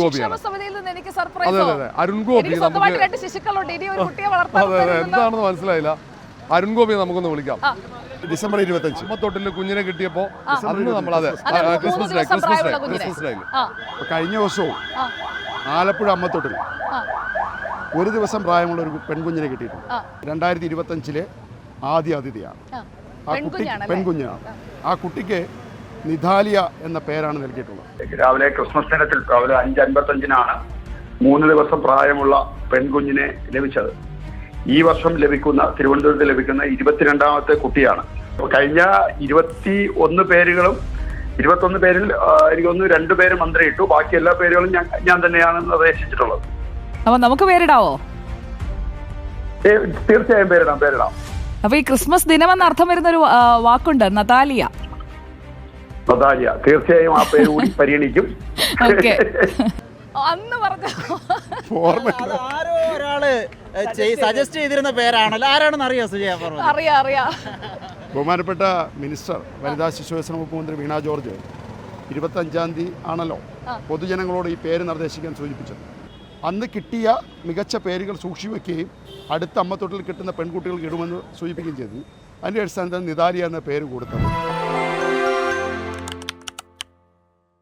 ഗോപിയാണ്. അതെ അതെ അരുൺ ഗോപി എന്താണെന്ന് മനസ്സിലായില്ല. അരുൺ ഗോപി നമുക്കൊന്ന് വിളിക്കാം. ഡിസംബർ 25 അമ്മത്തൊട്ടിൽ കുഞ്ഞിനെ കിട്ടിയപ്പോൾ അന്ന് നമ്മൾ ക്രിസ്മസ് ഡേ കഴിഞ്ഞ വർഷവും ആലപ്പുഴ അമ്മത്തൊട്ടിൽ ഒരു ദിവസം പ്രായമുള്ള ഒരു പെൺകുഞ്ഞിനെ കിട്ടിയിട്ടുണ്ട്. 2025 ആദ്യ അതിഥിയാണ്. ആ കുട്ടി പെൺകുഞ്ഞാണ്. ആ കുട്ടിക്ക് നിധാലിയ എന്ന പേരാണ് നൽകിയിട്ടുള്ളത്. രാവിലെ ക്രിസ്മസ് ദിനത്തിൽ രാവിലെ 5:55 3 ദിവസം പ്രായമുള്ള പെൺകുഞ്ഞിനെ ലഭിച്ചത്. ഈ വർഷം ലഭിക്കുന്ന തിരുവനന്തപുരത്ത് ലഭിക്കുന്ന 22ാമത്തെ കുട്ടിയാണ്. കഴിഞ്ഞ 21 പേരുകളും 21 പേരിൽ എനിക്കൊന്ന് 2 പേര് മന്ത്രി ഇട്ടു. ബാക്കി എല്ലാ പേരുകളും ഞാൻ തന്നെയാണ് നിർദ്ദേശിച്ചിട്ടുള്ളത്. അപ്പൊ നമുക്ക് പേരിടാവോ? തീർച്ചയായും പേരിടാം. അപ്പൊ ഈ ക്രിസ്മസ് ദിനമെന്ന് അർത്ഥം വരുന്ന ഒരു വാക്കുണ്ട്, നതാലിയ. തീർച്ചയായും ആ പേര് കൂടി പരിഗണിക്കും. അന്ന് പറഞ്ഞു ആരോ ഒരാള് സജസ്റ്റ് ചെയ്തിരുന്ന പേരാണല്ലോ. ആരാണെന്ന് അറിയോ സുജയ? അറിയാം. ബഹുമാനപ്പെട്ട മിനിസ്റ്റർ വനിതാ ശിശുവികസന വകുപ്പ് മന്ത്രി വീണ ജോർജ് 25-ാം തീയതി ആണല്ലോ പൊതുജനങ്ങളോട് ഈ പേര് നിർദ്ദേശിക്കാൻ സൂചിപ്പിച്ചത്. അന്ന് കിട്ടിയ മികച്ച പേരുകൾ സൂക്ഷിവെക്കുകയും അടുത്ത അമ്മത്തൊട്ടിൽ കിട്ടുന്ന പെൺകുട്ടികൾക്ക് ഇടുമെന്ന് സൂചിപ്പിക്കുകയും ചെയ്തു. അതിൻ്റെ അടിസ്ഥാനത്തിൽ നിതാലിയ എന്ന പേര് കൊടുത്തത്.